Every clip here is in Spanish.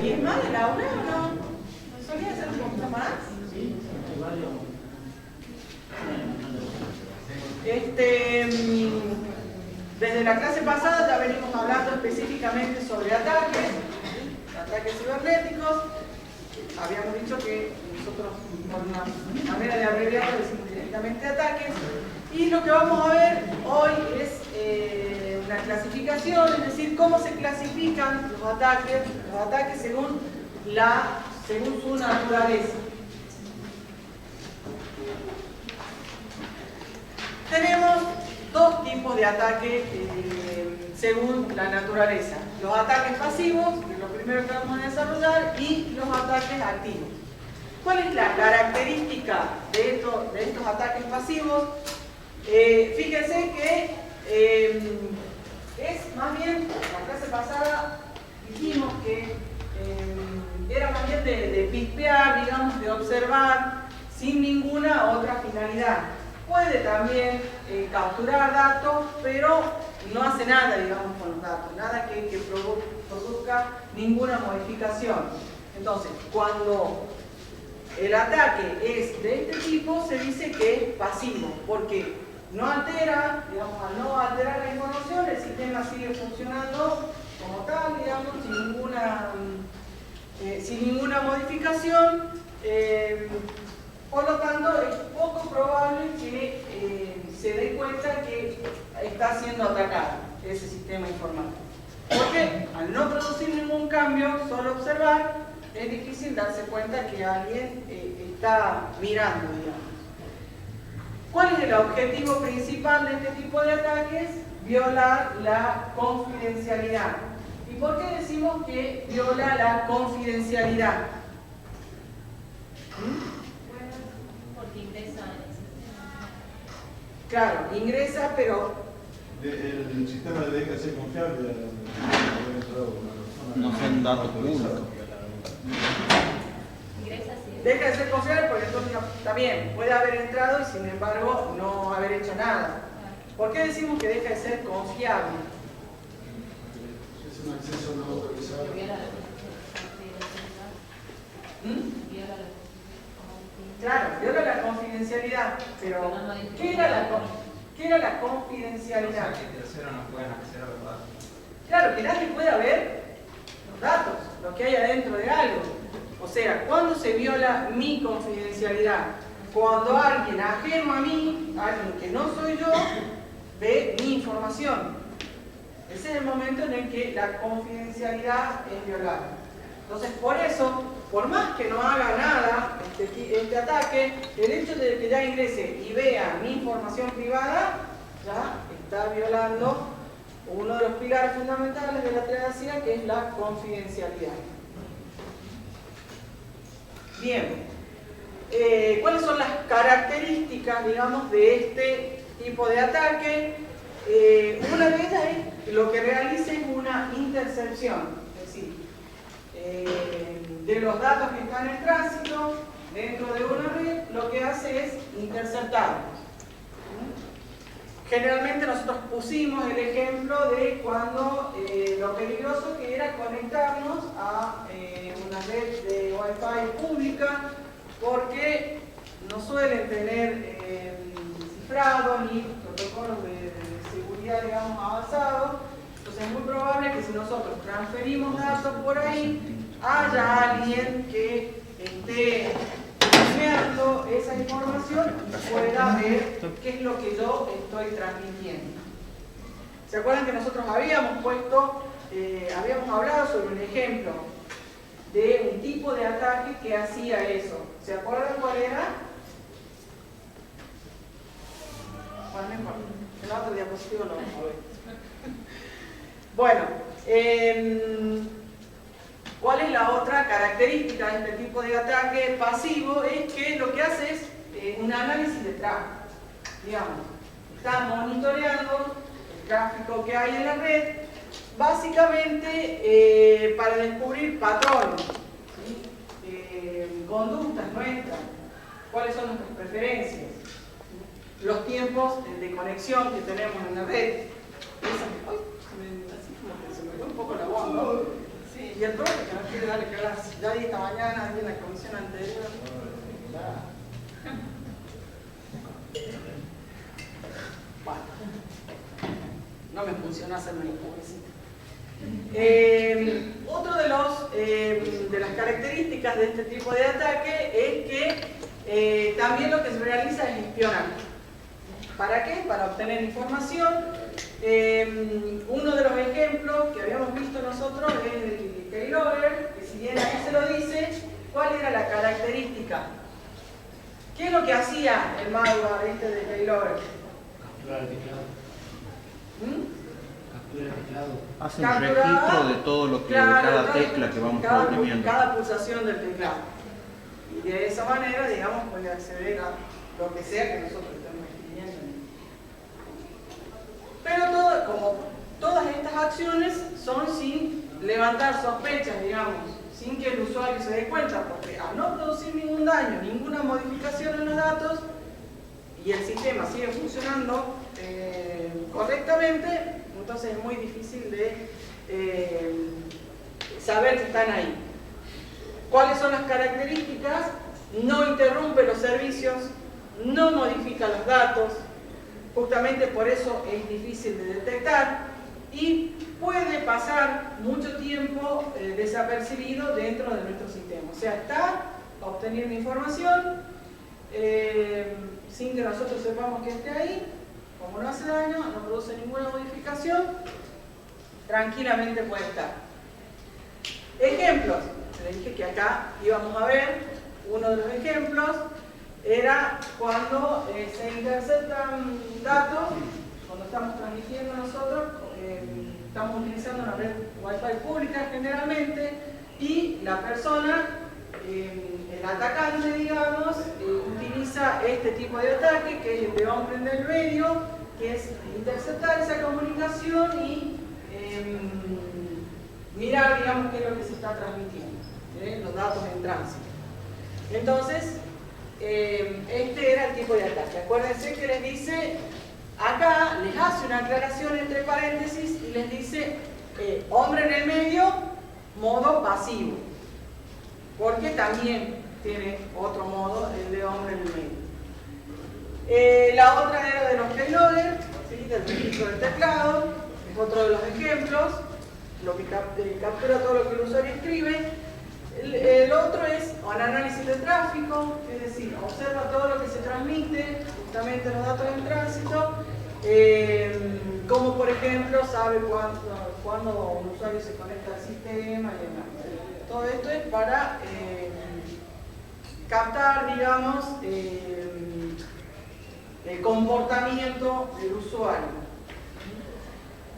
¿Y es más de la hora o no? ¿No solía ser un poquito más? Desde la clase pasada ya venimos hablando específicamente sobre ataques cibernéticos. Habíamos dicho que nosotros, por una manera de abreviarlo, decimos directamente ataques. Y lo que vamos a ver hoy es una clasificación, es decir, cómo se clasifican los ataques según su naturaleza. Tenemos dos tipos de ataque según la naturaleza. Los ataques pasivos, que es lo primero que vamos a desarrollar, y los ataques activos. ¿Cuál es la característica de estos ataques pasivos? Fíjense que es más bien, la clase pasada dijimos que era más bien de pispear, digamos, de observar, sin ninguna otra finalidad. Puede también capturar datos, pero no hace nada, digamos, con los datos, nada que produzca ninguna modificación. Entonces, cuando el ataque es de este tipo, se dice que es pasivo, porque no altera, digamos, al no alterar la información, el sistema sigue funcionando como tal, digamos, sin ninguna modificación. Por lo tanto, es poco probable que se dé cuenta que está siendo atacado ese sistema informático. Porque al no producir ningún cambio, solo observar, es difícil darse cuenta que alguien está mirando, digamos. ¿Cuál es el objetivo principal de este tipo de ataques? Violar la confidencialidad. ¿Y por qué decimos que viola la confidencialidad? Porque ingresa en el sistema. Claro, ingresa, pero... El sistema deja de ser confiable. No son datos públicos. Ingresa sí. Deja de ser confiable porque entonces también puede haber entrado y sin embargo no haber hecho nada. ¿Por qué decimos que deja de ser confiable? Es un acceso no autorizado. Viola la confidencialidad. Viola la confidencialidad. Claro, viola la confidencialidad, pero ¿qué era la confidencialidad? Que terceros no pueden acceder a los datos. Claro, que nadie pueda ver los datos, lo que hay adentro de algo. O sea, ¿cuándo se viola mi confidencialidad? Cuando alguien ajeno a mí, alguien que no soy yo, ve mi información. Ese es el momento en el que la confidencialidad es violada. Entonces, por eso, por más que no haga nada este ataque, el hecho de que ya ingrese y vea mi información privada, ya está violando uno de los pilares fundamentales de la privacidad, que es la confidencialidad. Bien, ¿cuáles son las características, digamos, de este tipo de ataque? Una de ellas es lo que realiza es una intercepción, es decir, de los datos que están en tránsito dentro de una red, lo que hace es interceptarlos. Generalmente nosotros pusimos el ejemplo de cuando lo peligroso que era conectarnos a una red de Wi-Fi pública, porque no suelen tener cifrado ni protocolos de seguridad, digamos, avanzados. Entonces es muy probable que si nosotros transferimos datos por ahí, haya alguien que esté mirando esa información y pueda ver qué es lo que yo estoy transmitiendo. ¿Se acuerdan que nosotros habíamos hablado sobre un ejemplo de un tipo de ataque que hacía eso? ¿Se acuerdan cuál era? Bueno, no importa. En la otra diapositiva lo vamos a ver. Bueno, ¿cuál es la otra característica de este tipo de ataque pasivo? Es que lo que hace es un análisis de tráfico. Digamos, está monitoreando el tráfico que hay en la red, básicamente para descubrir patrones, ¿sí? Conductas nuestras, cuáles son nuestras preferencias, los tiempos de conexión que tenemos en la red. Así como que se me fue un poco la voz, ¿no? Sí. y el profe que no quiere darle clase. Ya di esta mañana, di en la comisión anterior. Bueno, no me funciona hacerme la pobrecita. Otro de las características de este tipo de ataque es que también lo que se realiza es espionar. ¿Para qué? Para obtener información. Uno de los ejemplos que habíamos visto nosotros es el keylogger, que si bien aquí se lo dice, ¿cuál era la característica? ¿Qué es lo que hacía el malware este de keylogger? Capturar el teclado. Capturar el teclado. Hace un registro de todo lo que, claro, cada tecla que vamos oprimiendo. Cada pulsación del teclado. Y de esa manera, digamos, puede acceder a lo que sea que nosotros estemos escribiendo. Pero como todas estas acciones son sin levantar sospechas, digamos, sin que el usuario se dé cuenta, porque al no producir ningún daño, ninguna modificación en los datos, y el sistema sigue funcionando correctamente, entonces es muy difícil de saber que están ahí. ¿Cuáles son las características? No interrumpe los servicios, no modifica los datos, justamente por eso es difícil de detectar y puede pasar mucho tiempo desapercibido dentro de nuestro sistema. O sea, está obteniendo información sin que nosotros sepamos que esté ahí, como no hace daño, no produce ninguna modificación, tranquilamente puede estar. Ejemplos. Les dije que acá íbamos a ver uno de los ejemplos, era cuando se interceptan datos, cuando estamos transmitiendo nosotros, estamos utilizando una red Wi-Fi pública generalmente, y la persona, el atacante, digamos, utiliza este tipo de ataque, que es el de hombre en el medio, que es interceptar esa comunicación y mirar, digamos, qué es lo que se está transmitiendo, los datos en tránsito. Entonces, este era el tipo de ataque. Acuérdense que les dice, acá les hace una aclaración entre paréntesis y les dice hombre en el medio, modo pasivo, porque también tiene otro modo, el de hombre en el medio. La otra era de los keylogger, ¿sí? Del registro del teclado, es otro de los ejemplos, lo que captura todo lo que el usuario escribe. El otro es un análisis de tráfico, es decir, observa todo lo que se transmite, justamente los datos en tránsito, como por ejemplo sabe cuándo un usuario se conecta al sistema y demás. Todo esto es para captar, digamos, el comportamiento del usuario.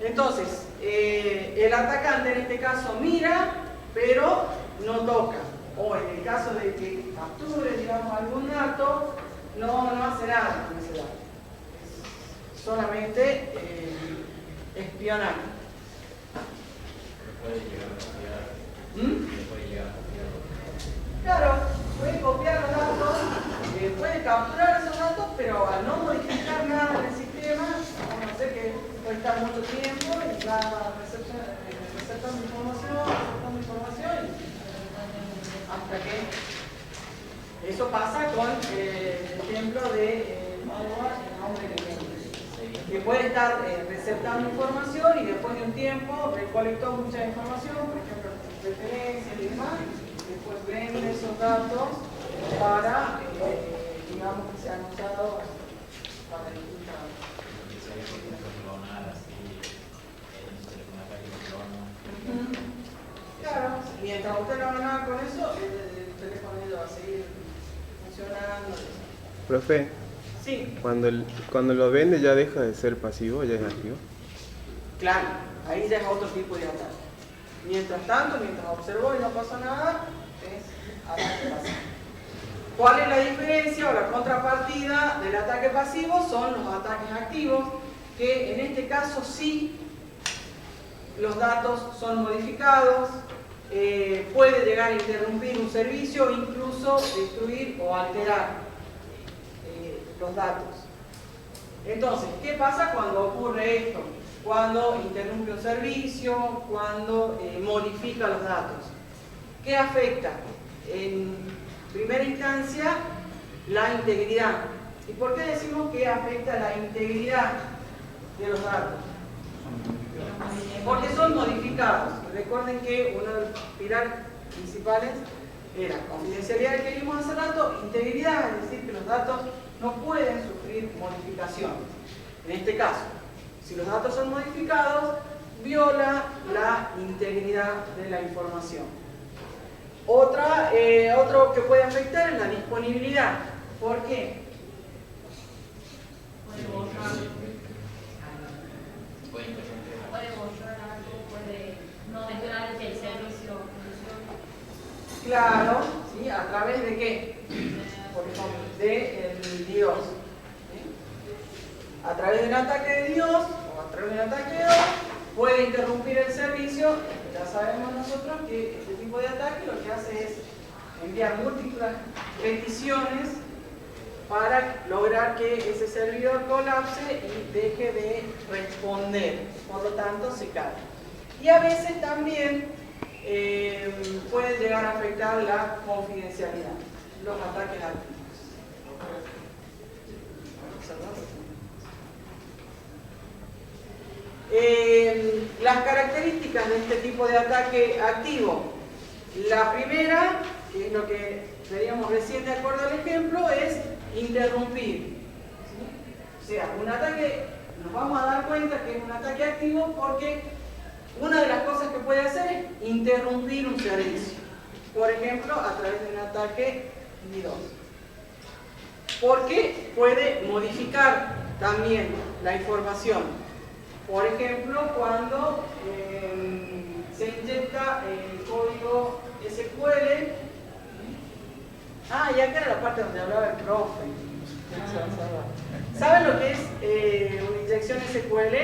Entonces, el atacante en este caso mira, pero no toca, o en el caso de que capture, digamos, algún dato, no hace nada con ese dato, es solamente espionar. Puede llegar a copiar. Puede llegar a copiar. Claro, puede copiar los datos, puede capturar esos datos, pero al no modificar nada en el sistema, vamos a hacer que puede estar mucho tiempo y va receptando información, hasta que eso pasa con el ejemplo de malware en hombre en el medio, que puede estar receptando información y después de un tiempo recolectó mucha información, por ejemplo referencias y demás, después vende esos datos para, digamos, que sean usados para distintas. Claro, mientras usted no haga nada con eso, el teléfono va a seguir funcionando. Profe, Sí, cuando lo vende ya deja de ser pasivo, ya es activo. claro, ahí ya es otro tipo de ataque. Mientras tanto, mientras observó y no pasó nada, es ataque pasivo. ¿Cuál es la diferencia o la contrapartida del ataque pasivo? Son los ataques activos, que en este caso sí los datos son modificados, puede llegar a interrumpir un servicio, incluso destruir o alterar los datos. Entonces, ¿qué pasa cuando ocurre esto? cuando interrumpe un servicio, cuando modifica los datos. ¿Qué afecta? En primera instancia, la integridad. ¿Y por qué decimos que afecta la integridad de los datos? Porque son modificados. Recuerden que uno de los pilares principales era confidencialidad que vimos hace rato, integridad, es decir, que los datos no pueden sufrir modificación. En este caso, si los datos son modificados, viola la integridad de la información. Otro que puede afectar es la disponibilidad. ¿Por qué? Puede borrar, Puede interrumpir. puede borrar algo, puede no dejar que el servicio funcione. Claro, ¿sí? ¿A través de qué? Por ejemplo, del Dios. ¿Sí? A través de un ataque de Dios o a través de un ataque de Dios puede interrumpir el servicio. Ya sabemos nosotros que este tipo de ataque lo que hace es enviar múltiples peticiones para lograr que ese servidor colapse y deje de responder, por lo tanto se cae. Y a veces también puede llegar a afectar la confidencialidad, los ataques activos. Las características de este tipo de ataque activo. La primera, que es lo que veríamos recién de acuerdo al ejemplo, es interrumpir. ¿Sí? O sea, un ataque, nos vamos a dar cuenta que es un ataque activo porque una de las cosas que puede hacer es interrumpir un servicio. Por ejemplo, a través de un ataque DDoS. Porque puede modificar también la información. Por ejemplo, cuando se inyecta el código SQL. Y acá era la parte donde hablaba el profe. ¿Saben lo que es una inyección SQL?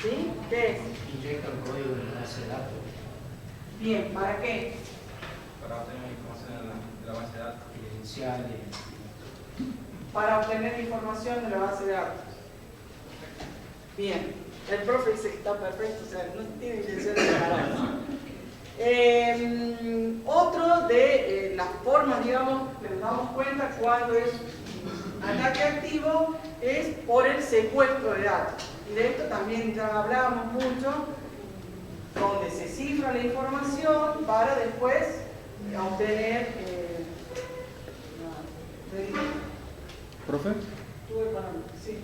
¿Sí? ¿Qué es? Inyecta el código de la base de datos. Bien, ¿para qué? Para obtener información de la base de datos. Credenciales. Para obtener información de la base de datos. Bien, el profe dice que está perfecto, o sea, no tiene intención de parar. Otro de las formas, digamos, que nos damos cuenta cuando es ataque activo es por el secuestro de datos. Y de esto también ya hablábamos mucho, donde se cifra la información para después obtener... ¿Profe? Sí.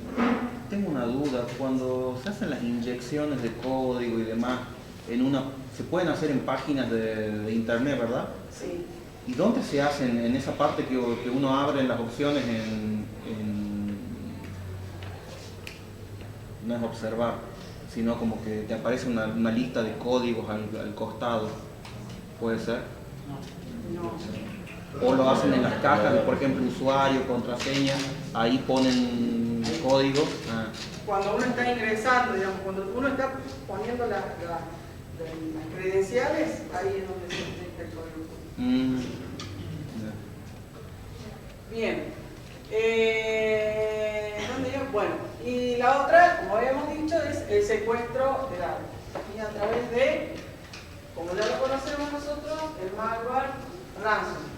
Tengo una duda. Cuando se hacen las inyecciones de código y demás, se pueden hacer en páginas de internet, ¿verdad? Sí. ¿Y dónde se hacen? En esa parte que uno abre en las opciones no es observar, sino como que te aparece una lista de códigos al costado. ¿Puede ser? No. O lo hacen en las cajas, de, por ejemplo, usuario, contraseña, ahí ponen códigos. Cuando uno está ingresando, digamos, cuando uno está poniendo las credenciales, ahí es donde se inyecta el código. Yeah. Bien. ¿Dónde yo? Bueno, y la otra, como habíamos dicho, es el secuestro de datos. Y a través de, como ya lo conocemos nosotros, el malware ransom.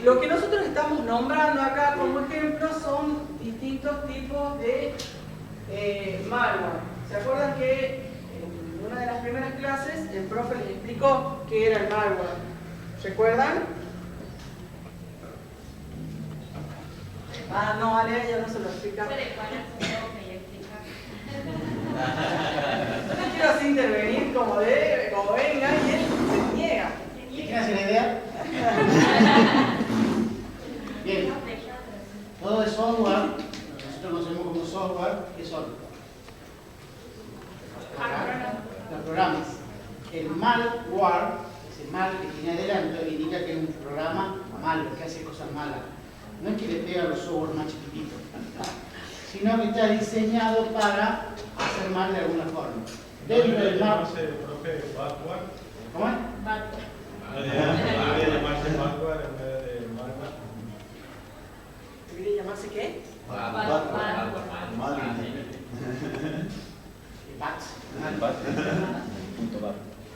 Lo que nosotros estamos nombrando acá como ejemplo son distintos tipos de malware. ¿Se acuerdan que en una de las primeras clases el profe les explicó qué era el malware? ¿Recuerdan? No, Ale, ella no se lo explica. Puede parar su profe y explicar. Yo no quiero así intervenir como venga y él se niega. ¿Quién hace la idea? Bien, todo es software, nosotros conocemos como software, ¿qué son? Los programas. El malware, ese mal que tiene adelante, indica que es un programa malo, que hace cosas malas. No es que le pega a los software más chiquititos, sino que está diseñado para hacer mal de alguna forma. Dentro del mal... ¿Cómo es? Debería llamarse malware en vez de malware. ¿Debería llamarse qué?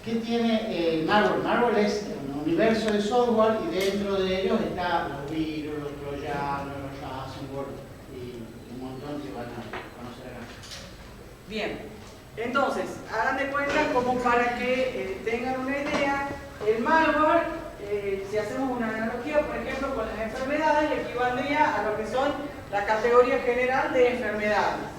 ¿Qué tiene Marvel? Marvel es un universo de software y dentro de ellos están los virus, los troyanos, los ransomware y un montón que van a conocer acá. Bien, entonces, hagan de cuenta como para que tengan una idea, el malware, si hacemos una analogía, por ejemplo, con las enfermedades, equivaldría a lo que son la categoría general de enfermedades.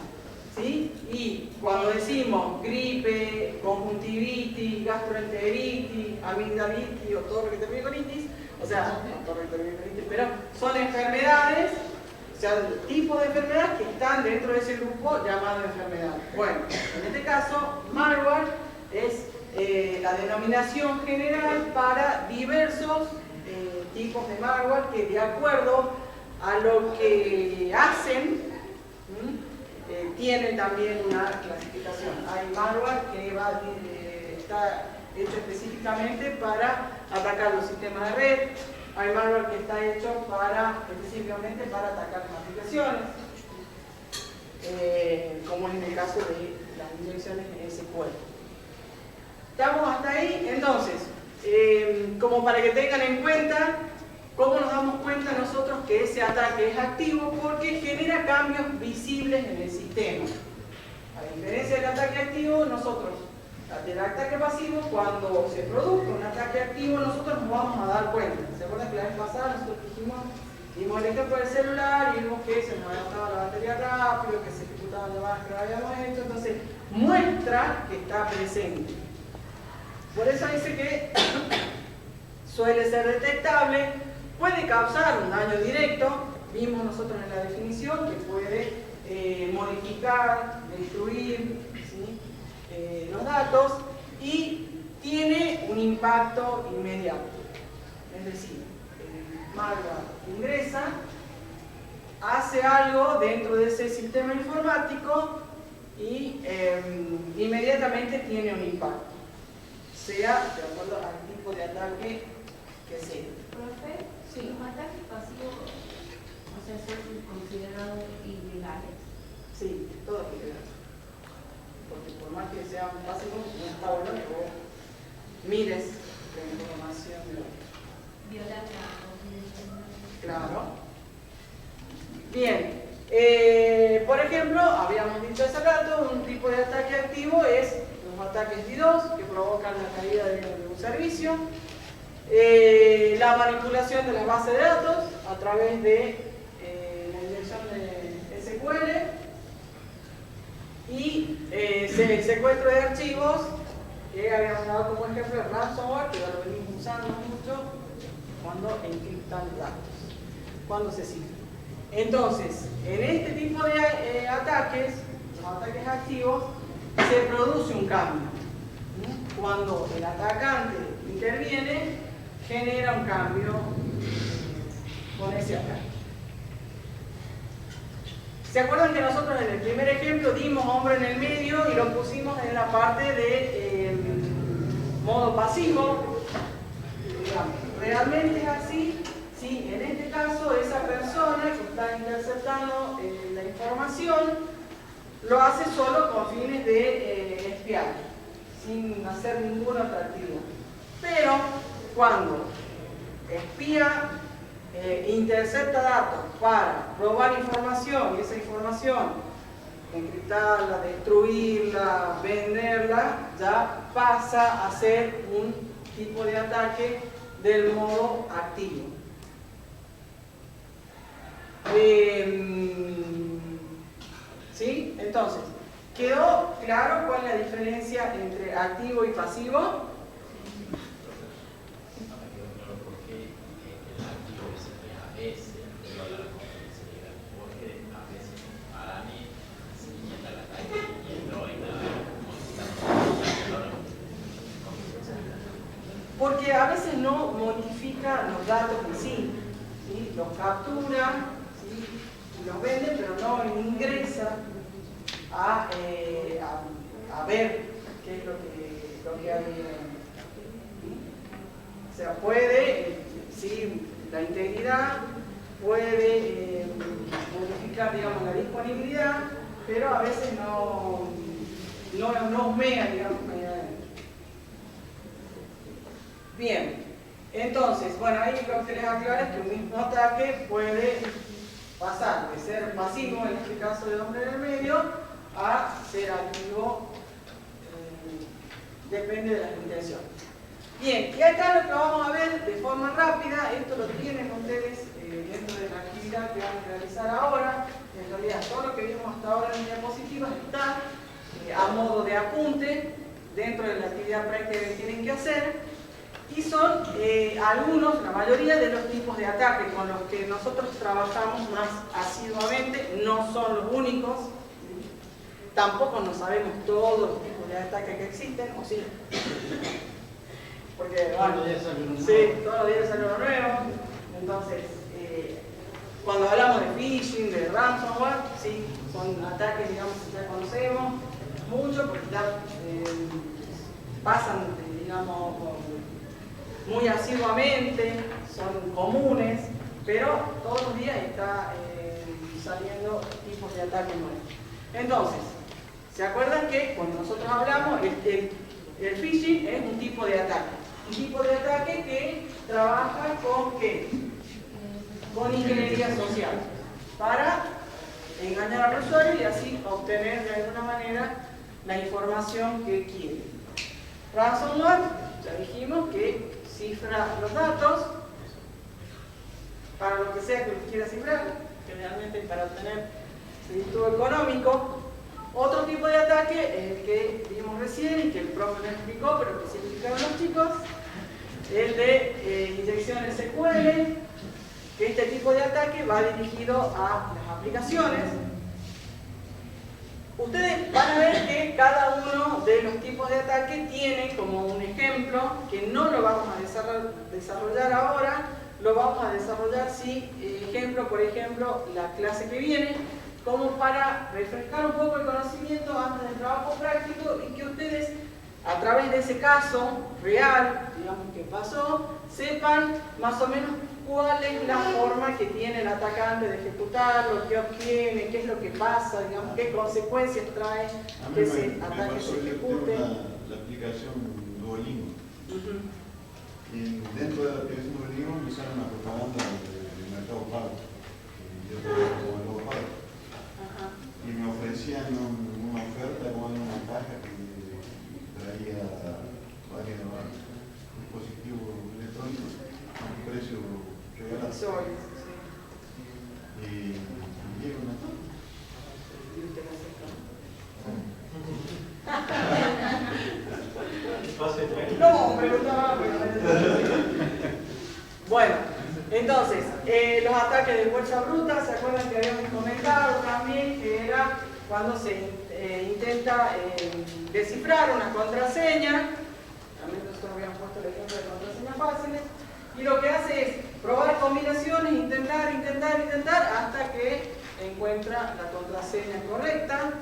¿Sí? Y cuando decimos gripe, conjuntivitis, gastroenteritis, amigdalitis o todo lo que termine con itis, o sea, no todo lo que termine con itis, pero son enfermedades, o sea, el tipo de enfermedades que están dentro de ese grupo llamado enfermedad. Bueno, en este caso, malware es la denominación general para diversos tipos de malware que de acuerdo a lo que hacen, tienen también una clasificación. Hay malware que está hecho específicamente para atacar los sistemas de red, hay malware que está hecho específicamente para atacar las aplicaciones, como en el caso de las inyecciones en SQL. ¿Estamos hasta ahí? Entonces, como para que tengan en cuenta, ¿cómo nos damos cuenta nosotros que ese ataque es activo? Porque genera cambios visibles en el sistema. A diferencia del ataque activo, nosotros, del ataque pasivo, cuando se produzca un ataque activo, nosotros nos vamos a dar cuenta. ¿Se acuerdan que la vez pasada nosotros dimos el ejemplo del celular y vimos que se nos agotaba la batería rápido, que se ejecutaban llamadas que no habíamos hecho? Entonces, muestra que está presente. Por eso dice que suele ser detectable, puede causar un daño directo, vimos nosotros en la definición que puede modificar, destruir, ¿sí? Los datos y tiene un impacto inmediato. Es decir, el malware ingresa, hace algo dentro de ese sistema informático y inmediatamente tiene un impacto, sea de acuerdo al tipo de ataque que sea. Profe, Sí. ¿los ataques pasivos, o sea, son considerados ilegales? Sí, todo es ilegal. Porque por más que sean básicos, no está bueno que vos mires la información de otros. Violar la confidencialidad. Claro. Bien. Por ejemplo, habíamos dicho hace rato, un tipo de ataque activo es los ataques DDoS que provocan la caída de un servicio. La manipulación de las bases de datos a través de la inyección de SQL y el secuestro de archivos que habíamos dado como ejemplo el ransomware, que ya lo venimos usando mucho cuando encriptan datos, cuando se cifran. Entonces, en este tipo de ataques, los ataques activos, se produce un cambio. Cuando el atacante interviene, genera un cambio con ese ataque. ¿Se acuerdan que nosotros en el primer ejemplo dimos hombre en el medio y lo pusimos en la parte de modo pasivo? ¿Realmente es así? Sí, en este caso esa persona que está interceptando la información lo hace solo con fines de espiar, sin hacer ningún atractivo. Pero cuando espía, intercepta datos para robar información y esa información encriptarla, destruirla, venderla, ya pasa a ser un tipo de ataque del modo activo. ¿Sí? Entonces, ¿quedó claro cuál es la diferencia entre activo y pasivo? Porque a veces no modifica los datos en sí, ¿sí? Los captura, ¿sí? Y los vende, pero no ingresa a ver qué es lo que hay. O sea, puede, sí, la integridad puede modificar, digamos, la disponibilidad, pero a veces no mea, digamos, ahí adentro. Bien, entonces, bueno, ahí lo que les aclaro es que un mismo ataque puede pasar de ser pasivo, en este caso de hombre en el medio, a ser activo, depende de las intenciones. Bien, y acá lo que vamos a ver de forma rápida, esto lo tienen ustedes dentro de la actividad que van a realizar ahora. En realidad todo lo que vimos hasta ahora en diapositivas está a modo de apunte dentro de la actividad práctica que tienen que hacer, y son algunos, la mayoría de los tipos de ataque con los que nosotros trabajamos más asiduamente. No son los únicos, tampoco no sabemos todos los tipos de ataque que existen, ¿o sí? Porque, bueno, todos los días sale uno nuevo. Entonces, cuando hablamos de phishing, de ransomware, sí, son ataques, digamos, que ya conocemos mucho, porque ya pasan, digamos, muy asiduamente, son comunes, pero todos los días está saliendo tipos de ataques nuevos. Entonces, ¿se acuerdan que cuando nosotros hablamos, el phishing es un tipo de ataque? Un tipo de ataque que trabaja con ¿qué? Con ingeniería social, para engañar al usuario y así obtener de alguna manera la información que quiere. Ransomware, ya dijimos que cifra los datos para lo que sea que quiera cifrar, generalmente para obtener crédito económico. Otro tipo de ataque es el que vimos recién y que el profe nos explicó, pero que se explicaron los chicos, el de inyección SQL, que este tipo de ataque va dirigido a las aplicaciones. Ustedes van a ver que cada uno de los tipos de ataque tiene como un ejemplo, que no lo vamos a desarrollar ahora, lo vamos a desarrollar, sí, ejemplo por ejemplo, la clase que viene, como para refrescar un poco el conocimiento antes del trabajo práctico y que ustedes, a través de ese caso real, digamos que pasó, sepan más o menos cuál es la forma que tiene el atacante de ejecutarlo, qué obtiene, qué es lo que pasa, digamos, qué consecuencias trae que ese ataque se ejecute. La aplicación Duolingo. Y dentro de la aplicación Duolingo me sale una propaganda del Mercado Pago. Yo trabajo como Mercado Pago. Y me ofrecían una oferta con una caja que traía varios dispositivos electrónicos a un precio regalado. Y llega una No, hombre, no. Bueno, entonces, los ataques de fuerza bruta, ¿se acuerdan que habíamos comentado también que era cuando se intenta descifrar una contraseña? También nosotros habíamos puesto el ejemplo de contraseñas fáciles. Y lo que hace es probar combinaciones, intentar hasta que encuentra la contraseña correcta.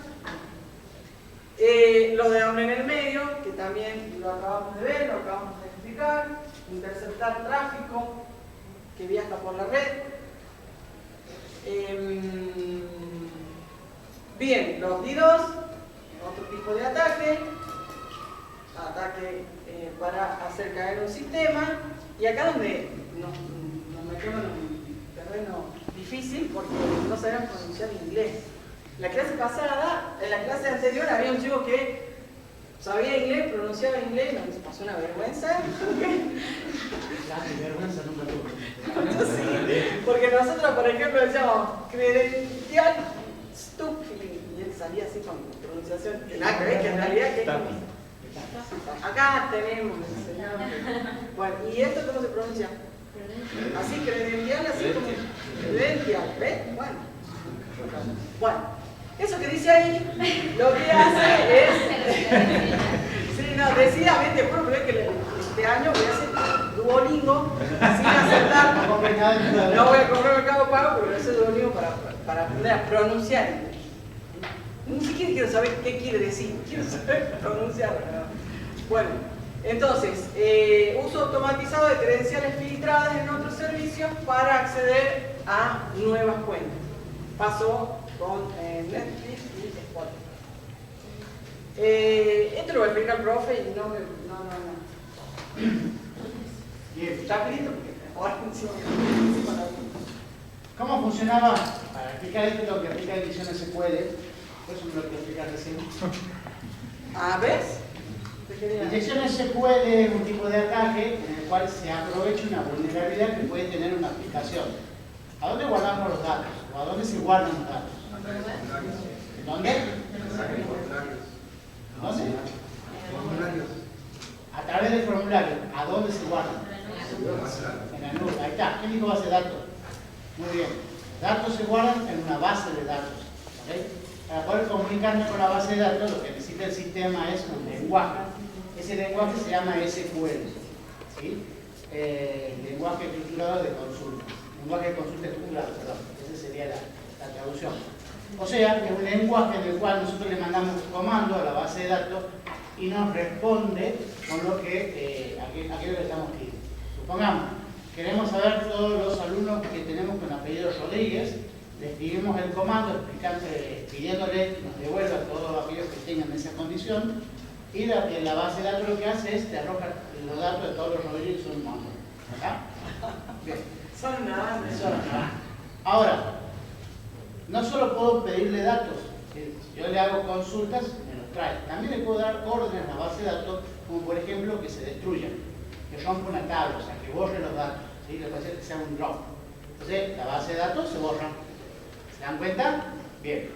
Lo de hombre en el medio, que también lo acabamos de ver, lo acabamos de explicar, interceptar tráfico que viaja por la red. Bien, los DDoS, otro tipo de ataque para hacer caer un sistema, y acá donde nos metemos en un terreno difícil porque no sabemos pronunciar inglés. La clase pasada, en la clase anterior, había un chico que sabía inglés, pronunciaba inglés, nos pasó una vergüenza. La vergüenza nunca tuvo. Sí, porque nosotros, por ejemplo, decíamos credencial stupid, y él salía así con pronunciación. Nada que ver, que en realidad que acá tenemos, señor. Bueno, ¿y esto cómo se pronuncia? Así, credencial, así como credencial, ¿ves? Bueno, eso que dice ahí, lo que hace es... Sí, no, decididamente, bueno, pero es que este año voy a hacer Duolingo sin aceptar. No voy a comprar Mercado Pago, pero voy a hacer Duolingo para aprender a pronunciar. Ni siquiera quiero saber qué quiere decir, quiero saber pronunciarlo. Bueno, entonces, uso automatizado de credenciales filtradas en otros servicios para acceder a nuevas cuentas. Pasó con Netflix y Spotify. Esto lo va a explicar el profe y no. Bien. ¿Está escrito? Ahora encima. ¿Cómo funcionaba? Para explicar esto, lo que aplica edición SQL, por eso me lo quiero explicar recién. ¿Ves? Inyección SQL es un tipo de ataque en el cual se aprovecha una vulnerabilidad que puede tener una aplicación. ¿A dónde guardamos los datos? ¿O a dónde se guardan los datos? ¿Dónde? ¿Dónde? A través del formulario. ¿A dónde se guardan? En la nube. Ahí está. ¿Qué dijo base de datos? Muy bien. Datos se guardan en una base de datos. ¿Okay? Para poder comunicarme con la base de datos, lo que necesita el sistema es un lenguaje. Ese lenguaje se llama SQL. ¿Sí? Lenguaje estructurado de consulta. Lenguaje de consulta estructurado, perdón. Esa sería la traducción. O sea, es un lenguaje en el cual nosotros le mandamos un comando a la base de datos y nos responde con lo que aquello que estamos pidiendo. Supongamos, queremos saber todos los alumnos que tenemos con apellido Rodríguez, le escribimos el comando pidiéndole que nos devuelva todos aquellos que tengan esa condición y la base de datos lo que hace es te arroja los datos de todos los Rodríguez son un montón. ¿Verdad? Bien. Son nada. Ahora, no solo puedo pedirle datos, si yo le hago consultas, me los trae. También le puedo dar órdenes a la base de datos, como por ejemplo que se destruya, que rompa una tabla, o sea, que borre los datos. ¿Sí? Le puede hacer que sea un drop. Entonces, la base de datos se borra. ¿Se dan cuenta? Bien.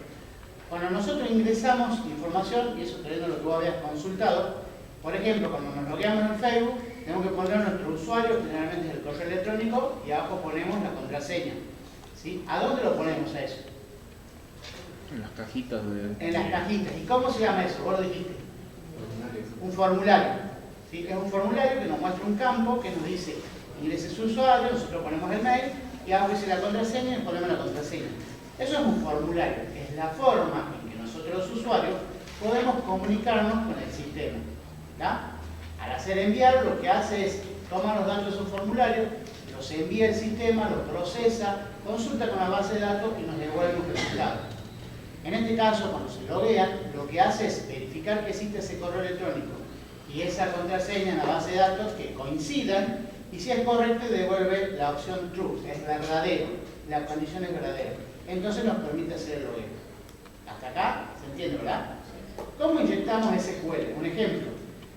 Cuando nosotros ingresamos información, y eso trayendo lo que vos habías consultado, por ejemplo, cuando nos logueamos en Facebook, tenemos que poner nuestro usuario, generalmente es el correo electrónico, y abajo ponemos la contraseña. ¿Sí? ¿A dónde lo ponemos a eso? En las cajitas de... En las cajitas. ¿Y cómo se llama eso? Vos lo dijiste. Un formulario. ¿Sí? Es un formulario que nos muestra un campo que nos dice, ingrese su usuario, nosotros ponemos el mail, y abajo dice la contraseña y ponemos la contraseña. Eso es un formulario, es la forma en que nosotros los usuarios podemos comunicarnos con el sistema. ¿Ya? Al hacer enviar, lo que hace es tomar los datos de esos formularios, los envía el sistema, los procesa, consulta con la base de datos y nos devuelve un resultado. En este caso, cuando se loguean, lo que hace es verificar que existe ese correo electrónico y esa contraseña en la base de datos que coincidan, y si es correcto, devuelve la opción true, es verdadero, la condición es verdadera. Entonces nos permite hacer el logueo. Hasta acá, ¿se entiende, verdad? ¿Cómo inyectamos SQL? Un ejemplo.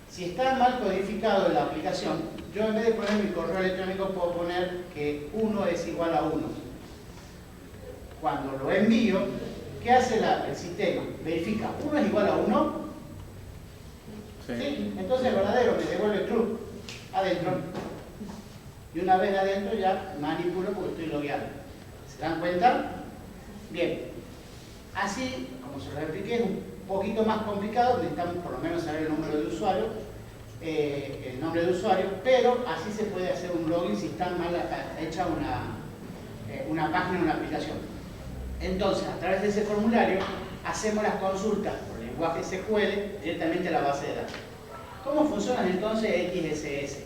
Si está mal codificado en la aplicación, yo en vez de poner mi correo electrónico puedo poner que 1 es igual a 1. Cuando lo envío, ¿qué hace el sistema? Verifica, 1 es igual a 1. ¿Sí? Entonces es verdadero, me devuelve true adentro. Y una vez adentro ya manipulo porque estoy logueado. ¿Se dan cuenta? Bien. Así, como se lo expliqué, es un poquito más complicado, necesitamos por lo menos saber el número de usuario, el nombre de usuario, pero así se puede hacer un login si está mal hecha una página o una aplicación. Entonces, a través de ese formulario, hacemos las consultas por lenguaje SQL directamente a la base de datos. ¿Cómo funciona entonces XSS?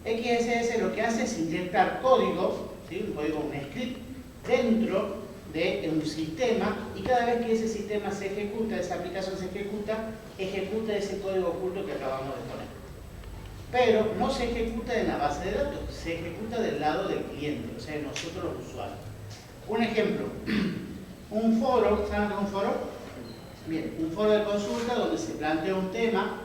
XSS lo que hace es inyectar código, ¿sí? Un código, un script, dentro de un sistema, y cada vez que ese sistema se ejecuta, esa aplicación se ejecuta ese código oculto que acabamos de poner. Pero no se ejecuta en la base de datos, se ejecuta del lado del cliente, o sea, de nosotros los usuarios. Un ejemplo, un foro, ¿saben qué es un foro? Bien, un foro de consulta donde se plantea un tema,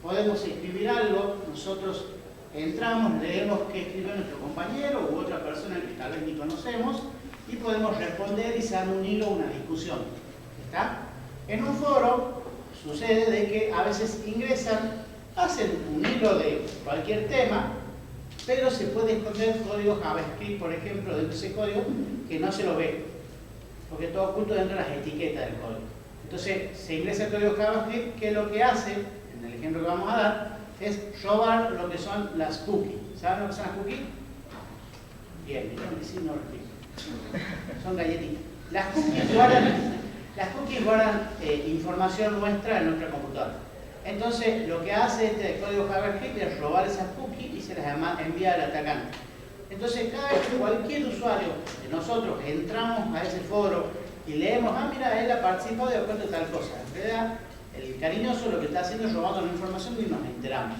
podemos escribir algo, nosotros entramos, leemos qué escribió nuestro compañero u otra persona que tal vez ni conocemos, y podemos responder y se arma un hilo o una discusión. ¿Está? En un foro sucede de que a veces ingresan, hacen un hilo de cualquier tema, pero se puede esconder código JavaScript, por ejemplo, dentro de ese código, que no se lo ve, porque todo oculto dentro de las etiquetas del código. Entonces, se ingresa el código JavaScript, que lo que hace, en el ejemplo que vamos a dar, es robar lo que son las cookies. ¿Saben lo que son las cookies? Bien, dijeron que sí, no lo explico. Son galletitas. Las cookies guardan información nuestra en nuestra computadora. Entonces, lo que hace este código JavaScript es robar esas cookies y se las envía al atacante. Entonces, cada vez que cualquier usuario de nosotros entramos a ese foro y leemos, ah, mira, él ha participado de acuerdo a tal cosa. En realidad, el cariñoso lo que está haciendo es robando la información y nos enteramos.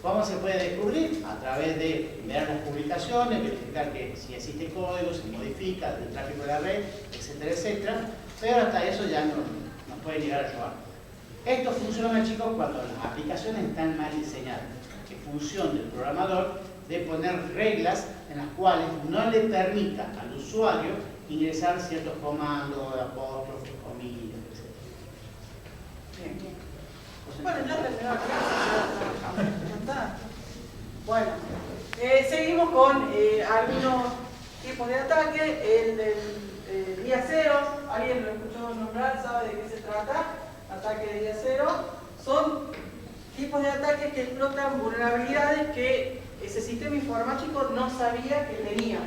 ¿Cómo se puede descubrir? A través de ver las publicaciones, verificar que si existe código, se modifica, el tráfico de la red, etcétera, etcétera. Pero hasta eso ya no nos puede llegar a robar. Esto funciona, chicos, cuando las aplicaciones están mal diseñadas. Es función del programador de poner reglas en las cuales no le permita al usuario ingresar ciertos comandos, apóstrofos, comillas, etc. Bien. Bueno, ya terminó la clase, ya está. Bueno, seguimos con algunos tipos de ataque. El del día cero, ¿alguien lo escuchó nombrar? ¿Sabe de qué se trata? Ataque de día cero. Son tipos de ataques que explotan vulnerabilidades que ese sistema informático no sabía que tenía.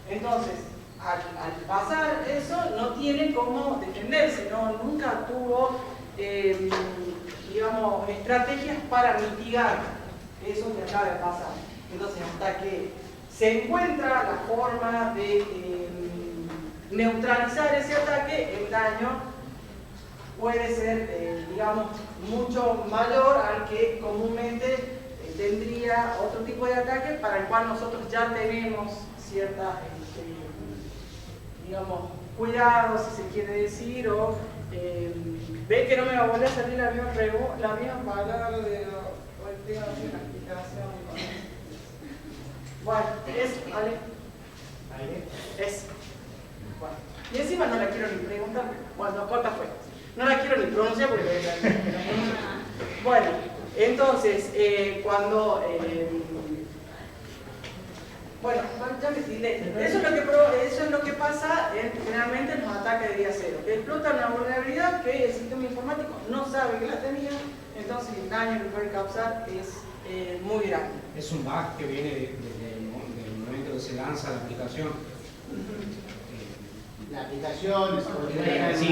Entonces, al pasar eso, no tiene cómo defenderse, nunca tuvo, digamos, estrategias para mitigar eso que acaba de pasar. Entonces, hasta que se encuentra la forma de neutralizar ese ataque, el daño puede ser, digamos, mucho mayor al que comúnmente tendría otro tipo de ataque para el cual nosotros ya tenemos ciertas, digamos, cuidados, si se quiere decir, o ve que no me va a volver a salir la misma palabra de hoy tengo una explicación. Bueno, es, ¿vale? Es. Bueno, y encima no la quiero ni preguntar, bueno, corta fue. No la quiero ni pronunciar porque... Bueno, entonces, cuando... bueno, ya me expliqué. Eso es lo que pasa generalmente en los ataques de día cero, que explotan una vulnerabilidad que el sistema informático no sabe que la tenía, entonces el daño que puede causar es muy grande. Es un bug que viene desde el momento que se lanza la aplicación. La aplicación, Sí,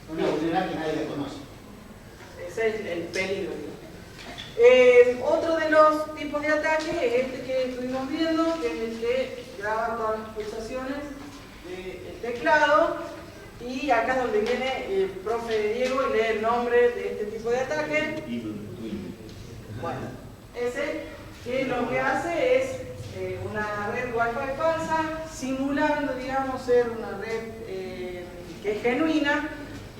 una vulnerabilidad que nadie la conoce. Ese es el peligro. Otro de los tipos de ataque es este que estuvimos viendo, que es el que graba todas las pulsaciones del teclado. Y acá es donde viene el profe Diego y lee el nombre de este tipo de ataque. Bueno, ese que lo que hace es una red Wi-Fi falsa, simulando, digamos, ser una red que es genuina,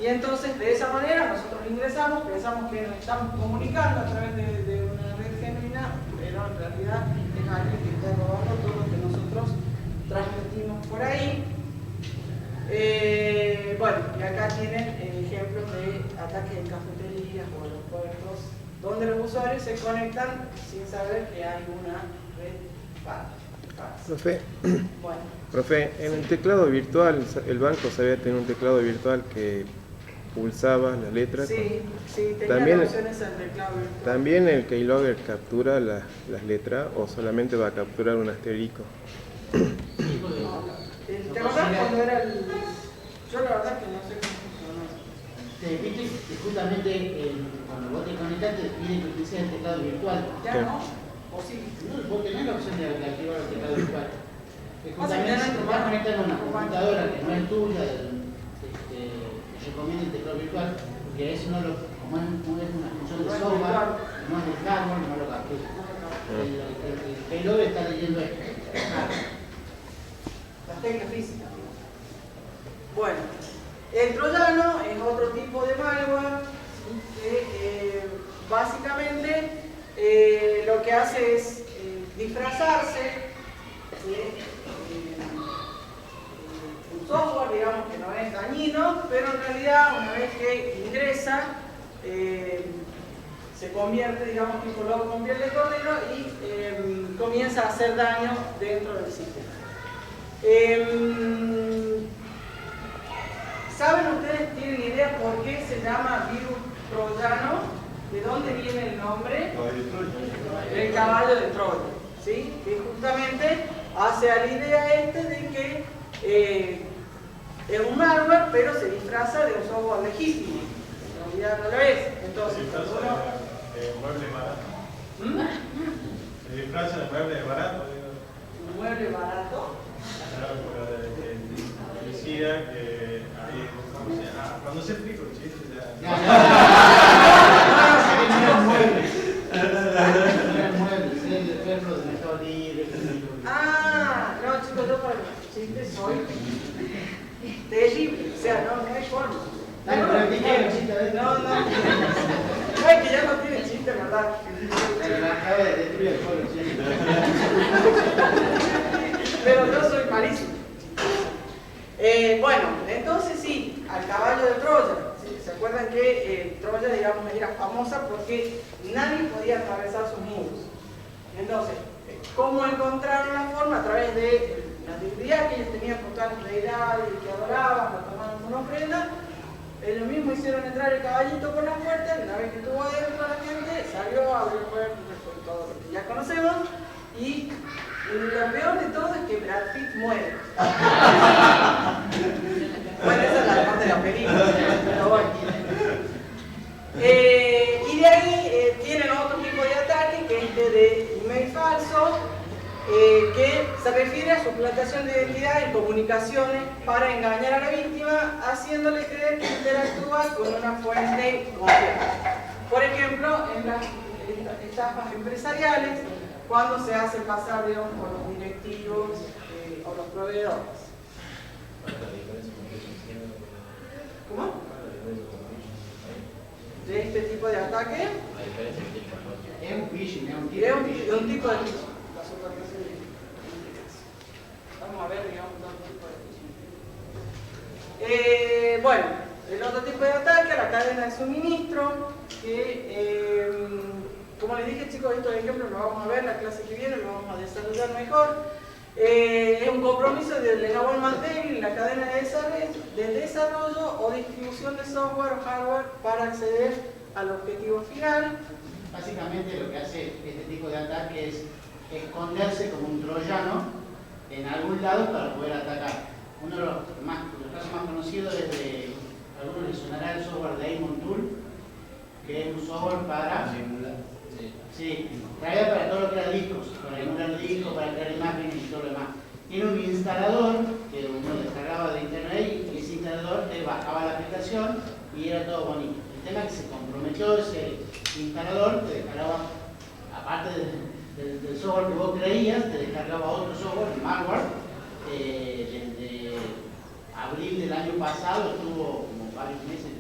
y entonces de esa manera nosotros ingresamos, pensamos que nos estamos comunicando a través de una red genuina, pero en realidad es alguien que está robando todo lo que nosotros transmitimos por ahí. Bueno, y acá tienen ejemplos de ataques en cafeterías o aeropuertos, donde los usuarios se conectan sin saber que hay una red falsa. Profe, Bueno, profe, en el teclado virtual, el banco sabía tener un teclado virtual que pulsaba las letras. sí, tenía También- opciones en teclado virtual. ¿También el keylogger captura las letras o solamente va a capturar un asterisco? ¿Te acordás cuando era el...? Yo la verdad que no sé cómo funciona. Viste que justamente cuando vos te conectas te piden que utilices el teclado virtual. ¿Ya ¿Qué? no? ¿O sí? No, vos tenés la opción de activar el teclado virtual. Que Pasa que justamente ya si no te hay vas a conectar a una trabajo. computadora que no es tuya, te recomienda el teclado virtual, porque eso no lo, como es una función de No es software, virtual. no es del hardware, no lo captura. El payload está leyendo esto. Las teclas físicas. Bueno, el troyano es otro tipo de malware que básicamente lo que hace es disfrazarse de un software, digamos, que no es dañino, pero en realidad una vez que ingresa se convierte, digamos, tipo lobo con piel de cordero y comienza a hacer daño dentro del sistema. ¿Saben ustedes, tienen idea por qué se llama virus troyano? ¿De dónde viene el nombre? El caballo de Troya, ¿sí? Que justamente hace a la idea de que es un malware, pero se disfraza de un software legítimo. En realidad no lo es. Entonces, cuando uno... mueble barato. ¿Mm? Se disfraza de mueble barato, digo. ¿Un mueble barato? Claro, pero decía que ahí, ¿cómo se llama? Cuando se explica el chiste ya. El perro de Mercado Libre. Ah, no, chicos, yo para los chistes soy terrible, o sea, no hay forma. Dale, practica el chiste, ¿ves? No, es que ya no tiene chiste, ¿verdad? Acaba de destruir el pueblo, sí. Pero yo soy malísimo. Bueno, entonces sí, al caballo de Troya. ¿Sí? ¿Se acuerdan que Troya, digamos, era famosa porque nadie podía atravesar sus muros? Entonces, ¿cómo encontraron la forma? A través de la divinidad que ellos tenían por todas las deidades que adoraban, lo tomaban como ofrenda. Ellos mismos hicieron entrar el caballito por la puerta, y una vez que estuvo adentro la gente, salió, abrió el puerto, y todo lo que ya conocemos. Y lo peor de todo es que Brad Pitt muere. Bueno, esa es la parte de la película, pero bueno. Y de ahí tienen otro tipo de ataque, que es este de email falso, que se refiere a suplantación de identidad en comunicaciones para engañar a la víctima, haciéndole creer que interactúa con una fuente confiable. Por ejemplo, en las estafas empresariales, cuando se hace pasar, digamos, por los directivos o los proveedores. ¿Cómo? De este tipo de ataque. Es un phishing, es un tipo Es de phishing. un tipo de phishing. La suplantación de identidad. Vamos a ver, digamos, dos tipos de phishing. Bueno, el otro tipo de ataque, la cadena de suministro, que, como les dije, chicos, estos ejemplos los vamos a ver la clase que viene, lo vamos a desarrollar mejor. Es un compromiso del eslabón más débil en la cadena de desarrollo o distribución de software o hardware para acceder al objetivo final. Básicamente lo que hace este tipo de ataque es esconderse como un troyano en algún lado para poder atacar. Uno de los casos más conocidos es de, a algunos les sonará el software de Amon Tool, que es un software para traía para todo lo que era discos, para emular discos, para crear imágenes y todo lo demás. Tiene un instalador que uno descargaba de internet y ese instalador te bajaba la aplicación y era todo bonito. El tema es que se comprometió ese instalador, te descargaba, aparte del software que vos creías, te descargaba otro software, el malware. Desde abril del año pasado estuvo como varios meses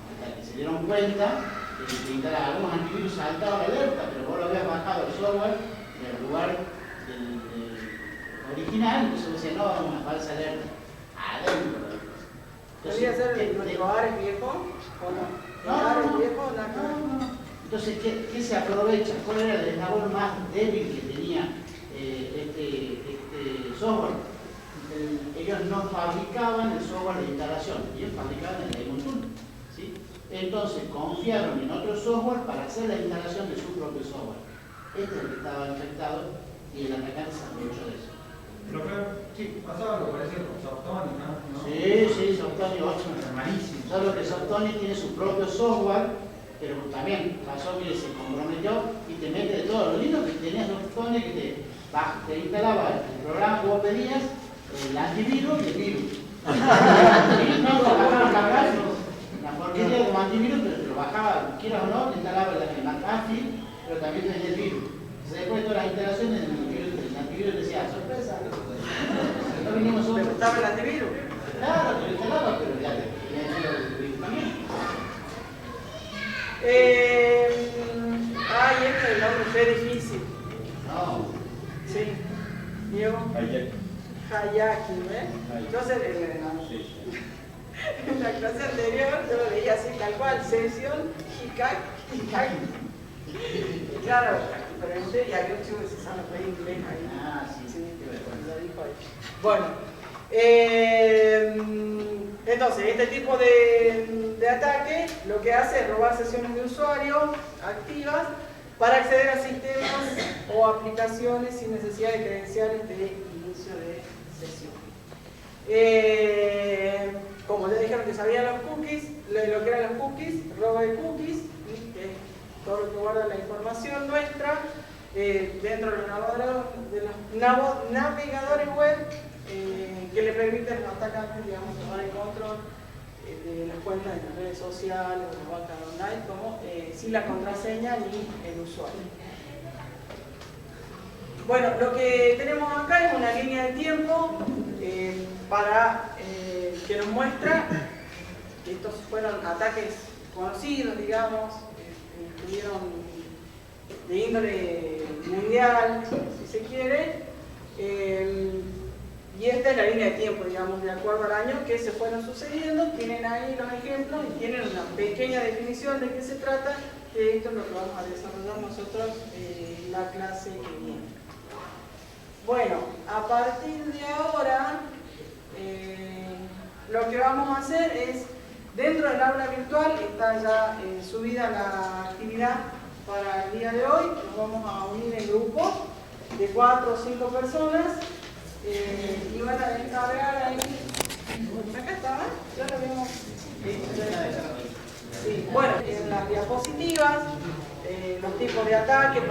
hasta que se dieron cuenta que algunos antivirus saltaban la alerta, pero vos lo habías bajado el software del lugar del original, entonces vos decías, no, una falsa alerta. Adentro. ¿Podría ser nuestro Ares viejo? ¿O no? ¿Ares viejo? No. Entonces, ¿qué se aprovecha? ¿Cuál era el eslabón más débil que tenía este software? Ellos no fabricaban el software de instalación, ellos fabricaban el Amon Tool, ¿sí? Entonces confiaron en otro software para hacer la instalación de su propio software. Este es el que estaba infectado y el atacante se aprovechó de eso. Pero sí, pasaba algo parecido con Softonic, ¿no? Sí, Softonic 8 es hermanísimo. Solo que Softonic tiene su propio software, pero también pasó que se comprometió y te mete de todo. Lo lindo que tenía Softonic que te instalaba el programa que vos pedías, el antivirus y el virus. Y no lo bajaba a cargar, la porquería como antivirus, pero te lo bajaba, quieras o no, te instalaba el McAfee, pero también tenía el virus. Entonces, después de todas las instalaciones del antivirus decía, sorpresa, no vinimos ¿Te solo. gustaba el antivirus? Claro, te lo instalaba, pero ya tenía el virus también. Ay, este es el nombre fue difícil. No. Sí. Diego. Hayakin, ¿ves? Entonces, en la clase anterior yo lo veía así, tal cual, sesión, Hikaki. Y claro, pregunté y había un chico que se sabe inglés ahí. Ah, sí. Lo dijo ahí. Bueno, entonces, este tipo de ataque lo que hace es robar sesiones de usuario activas para acceder a sistemas o aplicaciones sin necesidad de credenciales de inicio de sesión. Como ya dijeron que sabían los cookies, lo que eran los cookies, robo de cookies, que es todo lo que guarda la información nuestra. dentro de los navegadores web que le permiten a los atacantes, digamos, tomar el control de las cuentas de las redes sociales o las bancas online, como sin la contraseña ni el usuario. Bueno, lo que tenemos acá es una línea de tiempo que nos muestra que estos fueron ataques conocidos, digamos, estuvieron de índole mundial, si se quiere, y esta es la línea de tiempo, digamos, de acuerdo al año que se fueron sucediendo. Tienen ahí los ejemplos y tienen una pequeña definición de qué se trata, que esto es lo que vamos a desarrollar nosotros en la clase que viene. Bueno, a partir de ahora, lo que vamos a hacer es, dentro del aula virtual está ya subida la actividad para el día de hoy. Nos vamos a unir en grupos de 4 o 5 personas y van a descargar ahí. Acá está, ya lo vemos. Sí, bueno, en las diapositivas, los tipos de ataque,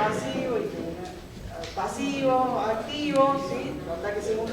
pasivo, activo, ¿sí? Los ataques según